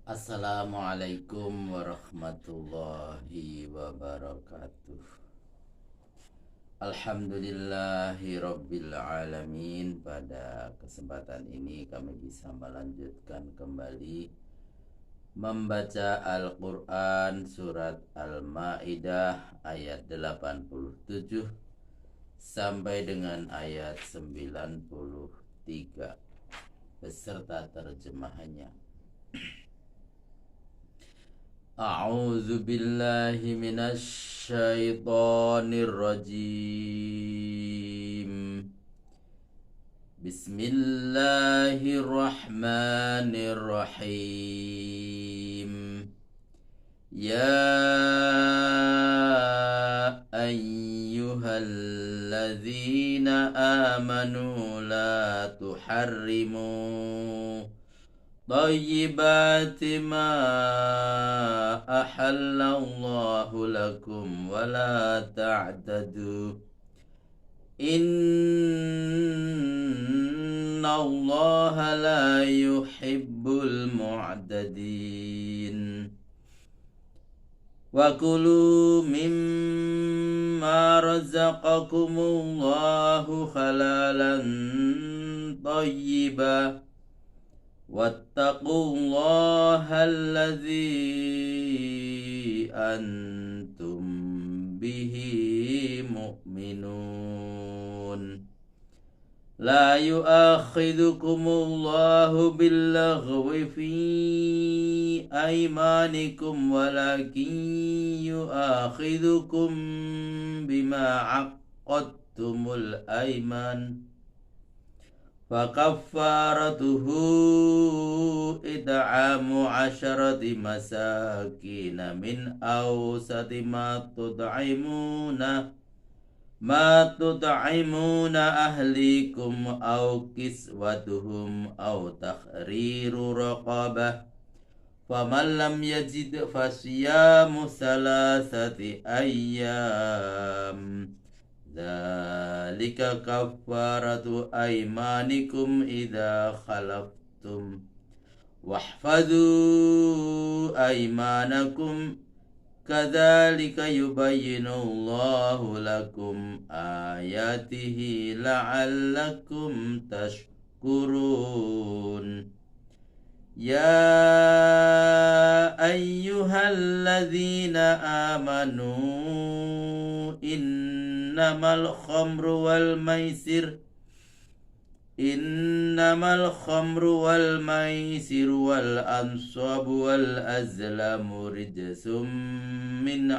Assalamualaikum warahmatullahi wabarakatuh. Alhamdulillahirabbil alamin. Pada kesempatan ini kami bisa melanjutkan kembali membaca Al-Qur'an surat Al-Maidah ayat 87 sampai dengan ayat 93 beserta terjemahannya. A'udzu billahi minasy syaithanir rajim. Bismillahirrahmanirrahim. Ya ayyuhalladzina amanu la tuharrimu طيبات ما أحل الله لكم ولا تعتدوا إن الله لا يحب المعتدين وكلوا مما رزقكم الله حلالا طيبا واتقوا الله الذي أنتم به مؤمنون لا يؤاخذكم الله باللغو في أيمانكم ولكن يؤاخذكم بما عقدتم الأيمان فكفارته إطعام 10 مساكين من أوسط ما تطعمون أهليكم أو كسوتهم أو تحرير رقبة فمن لم يجد فصيام 3 أيام ذلك كفارة أيمانكم إذا خلفتم واحفظوا أيمانكم كذلك يبين الله لكم آياته لعلكم تشكرون يا أيها الذين آمنوا إنما الخمر والميسر والأنصاب والأزلام رجس من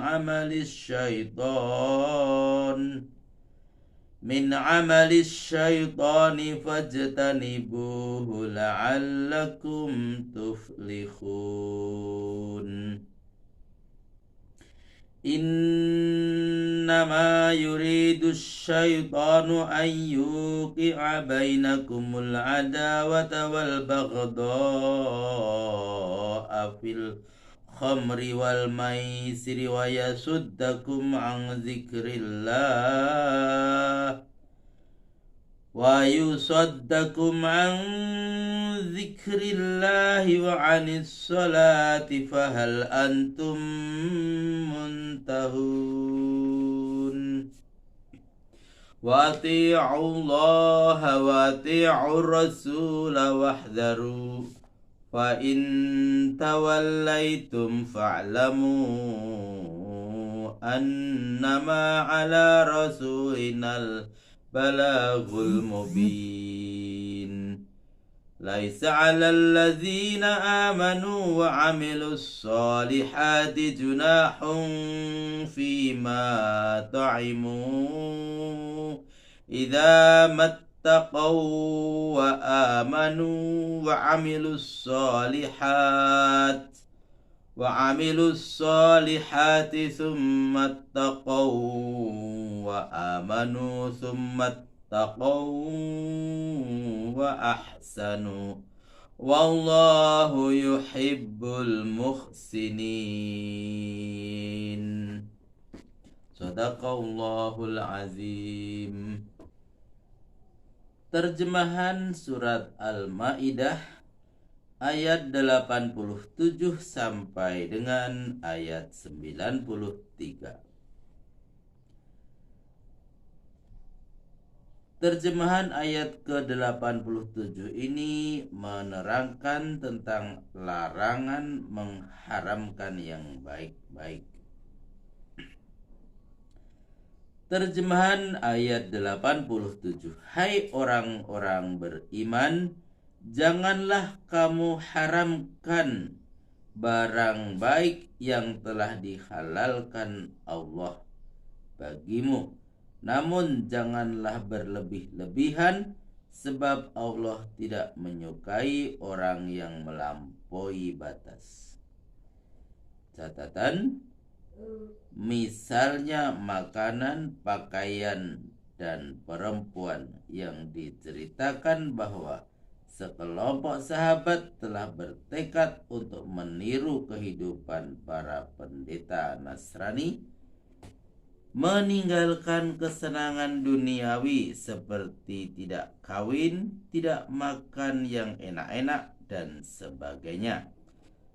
عمل الشيطان فاجتنبوه لعلكم تفلحون إنما يريد الشيطان أن يوقع بينكم العداوة والبغضاء في الخمر والميسر ويصدكم عن ذكر الله وعن الصلاة فهل أنتم منتهون وأطيعوا الله وأطيعوا الرسول واحذروا فإن توليتم فاعلموا أنما على رسولنا البلاغ المبين ليس على الذين آمنوا وعملوا الصالحات جناح فيما طعموا إذا ما اتقوا وآمنوا وعملوا الصالحات ثم اتقوا وآمنوا ثم اتقوا وأحسنوا والله يحب المحسنين. Sadaqallahul azim. Terjemahan surat Al-Maidah ayat 87 sampai dengan ayat 93. Terjemahan ayat ke-87 ini menerangkan tentang larangan mengharamkan yang baik-baik. Terjemahan ayat 87. Hai orang-orang beriman, janganlah kamu haramkan barang baik yang telah dihalalkan Allah bagimu. Namun janganlah berlebih-lebihan, sebab Allah tidak menyukai orang yang melampaui batas. Catatan, misalnya makanan, pakaian, dan perempuan yang diceritakan bahwa sekelompok sahabat telah bertekad untuk meniru kehidupan para pendeta Nasrani, meninggalkan kesenangan duniawi seperti tidak kawin, tidak makan yang enak-enak, dan sebagainya.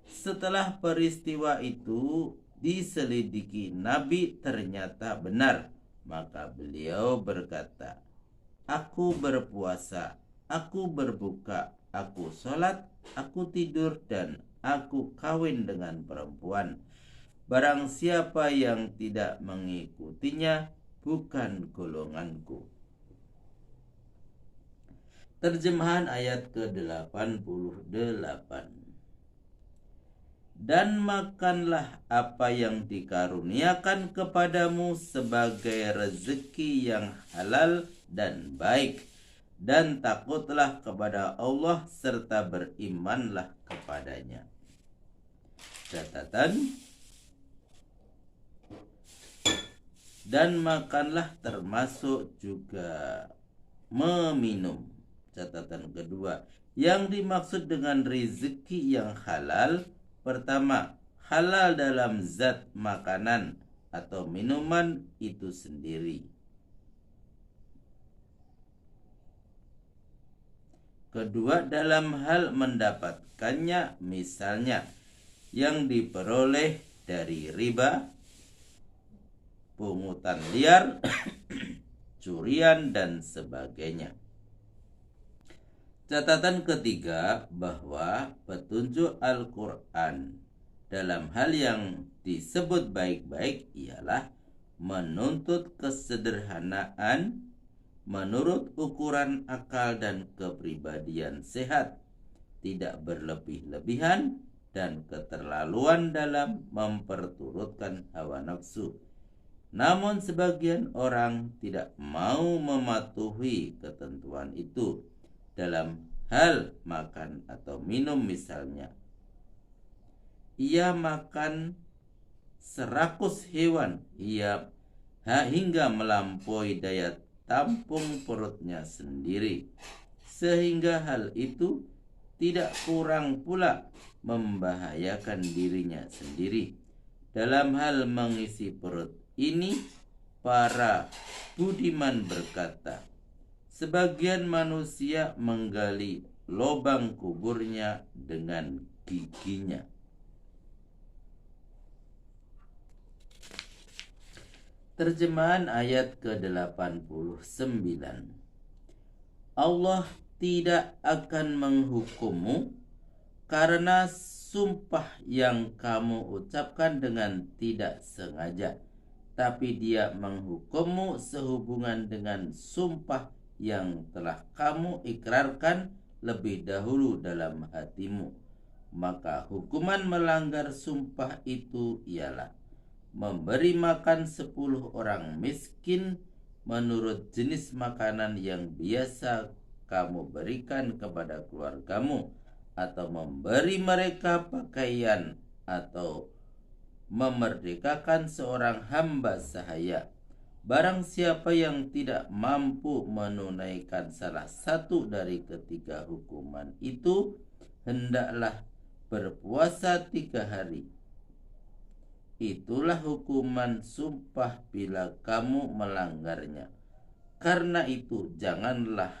Setelah peristiwa itu diselidiki Nabi ternyata benar, maka beliau berkata, aku berpuasa, aku berbuka, aku sholat, aku tidur, dan aku kawin dengan perempuan. Barang siapa yang tidak mengikutinya bukan golonganku. Terjemahan ayat ke-88. Dan makanlah apa yang dikaruniakan kepadamu sebagai rezeki yang halal dan baik, dan takutlah kepada Allah serta berimanlah kepadanya. Catatan, dan makanlah termasuk juga meminum. Catatan kedua, yang dimaksud dengan rezeki yang halal, pertama, halal dalam zat makanan atau minuman itu sendiri. Kedua, dalam hal mendapatkannya, misalnya yang diperoleh dari riba, pungutan liar, curian, dan sebagainya. Catatan ketiga, bahwa petunjuk Al-Quran dalam hal yang disebut baik-baik ialah menuntut kesederhanaan menurut ukuran akal dan kepribadian sehat, tidak berlebih-lebihan dan keterlaluan dalam memperturutkan hawa nafsu. Namun sebagian orang tidak mau mematuhi ketentuan itu dalam hal makan atau minum. Misalnya, ia makan serakus hewan hingga melampaui daya tampung perutnya sendiri, sehingga hal itu tidak kurang pula membahayakan dirinya sendiri. Dalam hal mengisi perut ini, para budiman berkata, sebagian manusia menggali lubang kuburnya dengan giginya. Terjemahan ayat ke-89. Allah tidak akan menghukummu karena sumpah yang kamu ucapkan dengan tidak sengaja, tapi Dia menghukummu sehubungan dengan sumpah yang telah kamu ikrarkan lebih dahulu dalam hatimu. Maka hukuman melanggar sumpah itu ialah memberi makan 10 orang miskin menurut jenis makanan yang biasa kamu berikan kepada keluargamu, atau memberi mereka pakaian, atau memerdekakan seorang hamba sahaya. Barang siapa yang tidak mampu menunaikan salah satu dari ketiga hukuman itu, hendaklah berpuasa 3 hari. Itulah hukuman sumpah bila kamu melanggarnya. Karena itu janganlah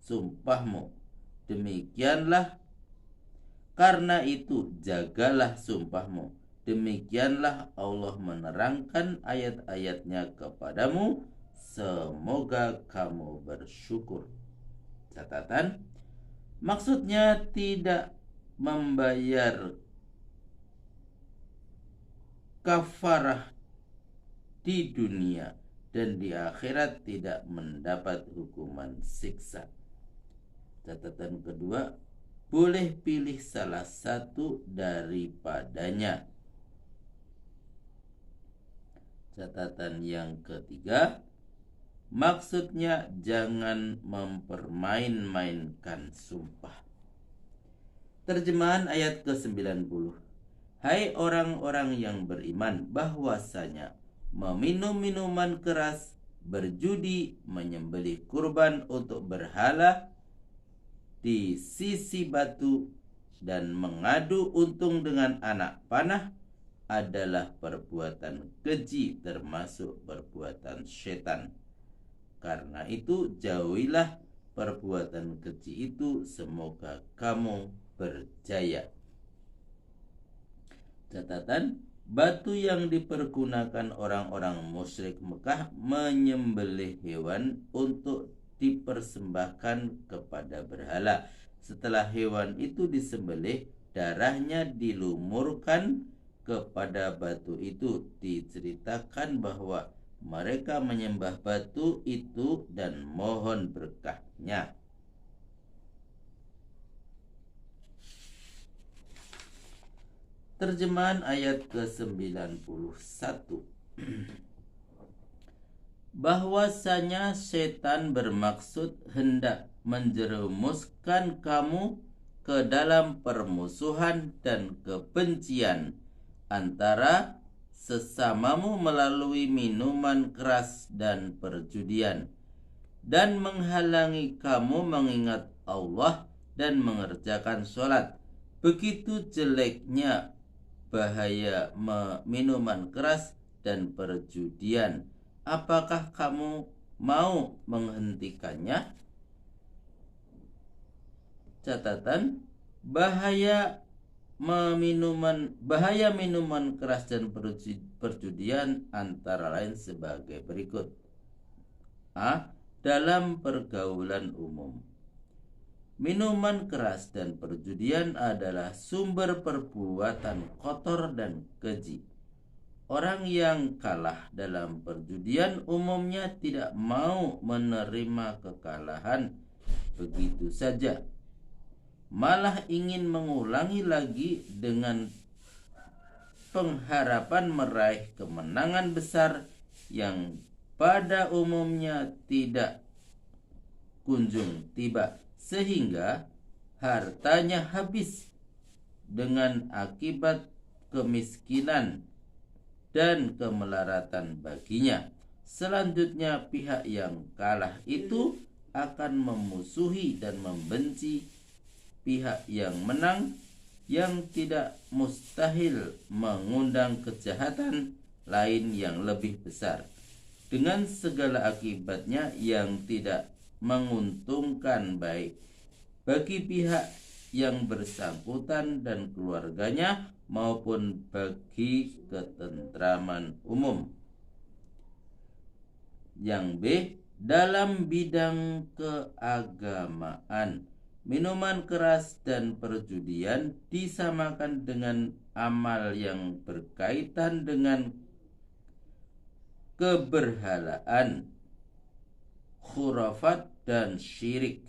sumpahmu. Demikianlah Karena itu jagalah sumpahmu. Demikianlah Allah menerangkan ayat-ayatnya kepadamu. Semoga kamu bersyukur. Catatan, maksudnya tidak membayar kafarah di dunia dan di akhirat tidak mendapat hukuman siksa. Catatan kedua, boleh pilih salah satu daripadanya. Catatan yang ketiga, maksudnya jangan mempermain-mainkan sumpah. Terjemahan ayat ke-90. Hai orang-orang yang beriman, bahwasanya meminum minuman keras, berjudi, menyembelih kurban untuk berhala di sisi batu, dan mengadu untung dengan anak panah adalah perbuatan keji, termasuk perbuatan setan. Karena itu jauhilah perbuatan keji itu, semoga kamu berjaya. Catatan, batu yang dipergunakan orang-orang musyrik Mekah menyembelih hewan untuk dipersembahkan kepada berhala. Setelah hewan itu disembelih, darahnya dilumurkan kepada batu itu. Diceritakan bahwa mereka menyembah batu itu dan mohon berkahnya. Terjemahan ayat ke-91. Bahwasanya setan bermaksud hendak menjerumuskan kamu ke dalam permusuhan dan kebencian antara sesamamu melalui minuman keras dan perjudian, dan menghalangi kamu mengingat Allah dan mengerjakan sholat. Begitu jeleknya bahaya minuman keras dan perjudian, apakah kamu mau menghentikannya? Catatan, bahaya minuman keras dan perjudian antara lain sebagai berikut. A. Dalam pergaulan umum, minuman keras dan perjudian adalah sumber perbuatan kotor dan keji. Orang yang kalah dalam perjudian umumnya tidak mau menerima kekalahan begitu saja, malah ingin mengulangi lagi dengan pengharapan meraih kemenangan besar yang pada umumnya tidak kunjung tiba, sehingga hartanya habis dengan akibat kemiskinan dan kemelaratan baginya. Selanjutnya pihak yang kalah itu akan memusuhi dan membenci pihak yang menang, yang tidak mustahil mengundang kejahatan lain yang lebih besar, dengan segala akibatnya yang tidak menguntungkan baik bagi pihak yang bersangkutan dan keluarganya maupun bagi ketentraman umum. Yang B. Dalam bidang keagamaan, minuman keras dan perjudian disamakan dengan amal yang berkaitan dengan keberhalaan, khurafat dan syirik,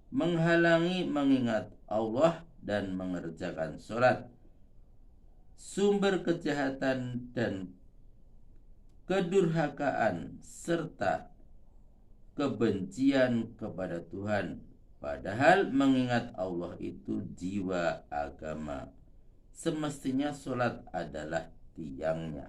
menghalangi mengingat Allah dan mengerjakan sholat, sumber kejahatan dan kedurhakaan, serta kebencian kepada Tuhan. Padahal mengingat Allah itu jiwa agama. Semestinya sholat adalah tiangnya.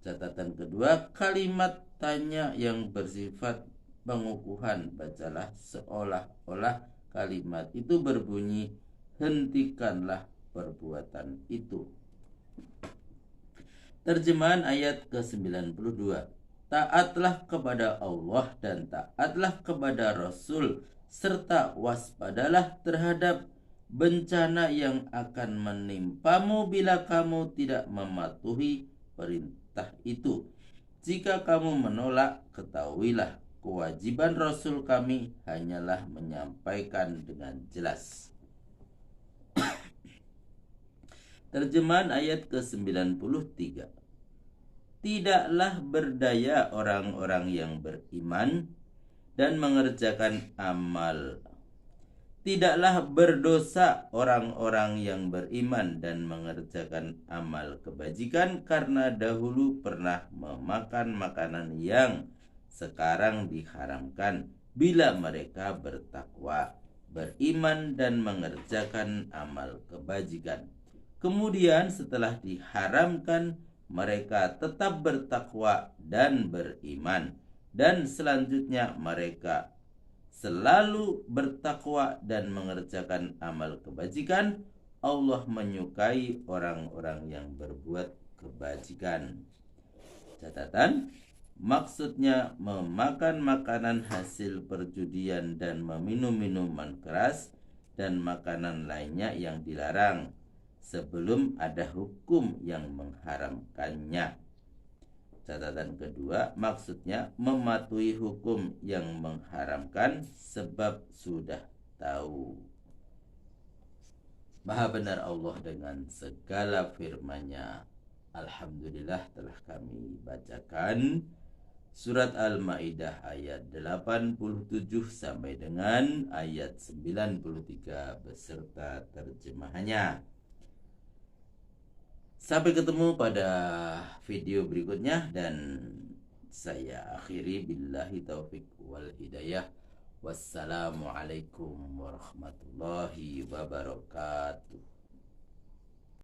Catatan kedua, kalimat tanya yang bersifat pengukuhan, bacalah seolah-olah kalimat itu berbunyi, hentikanlah perbuatan itu. Terjemahan ayat ke-92. Taatlah kepada Allah dan taatlah kepada Rasul, serta waspadalah terhadap bencana yang akan menimpamu bila kamu tidak mematuhi perintah itu. Jika kamu menolak, ketahuilah kewajiban Rasul kami hanyalah menyampaikan dengan jelas. Terjemahan ayat ke-93. Tidaklah berdaya orang-orang yang beriman dan mengerjakan amal. Tidaklah berdosa orang-orang yang beriman dan mengerjakan amal kebajikan, karena dahulu pernah memakan makanan yang sekarang diharamkan bila mereka bertakwa, beriman dan mengerjakan amal kebajikan. Kemudian setelah diharamkan, mereka tetap bertakwa dan beriman, dan selanjutnya mereka selalu bertakwa dan mengerjakan amal kebajikan. Allah menyukai orang-orang yang berbuat kebajikan. Catatan, maksudnya memakan makanan hasil perjudian dan meminum minuman keras dan makanan lainnya yang dilarang sebelum ada hukum yang mengharamkannya. Catatan kedua, maksudnya mematuhi hukum yang mengharamkan sebab sudah tahu. Maha benar Allah dengan segala firman-Nya. Alhamdulillah telah kami bacakan surat Al-Maidah ayat 87 sampai dengan ayat 93 beserta terjemahannya. Sampai ketemu pada video berikutnya, dan saya akhiri billahi taufik wal hidayah. Wassalamualaikum warahmatullahi wabarakatuh.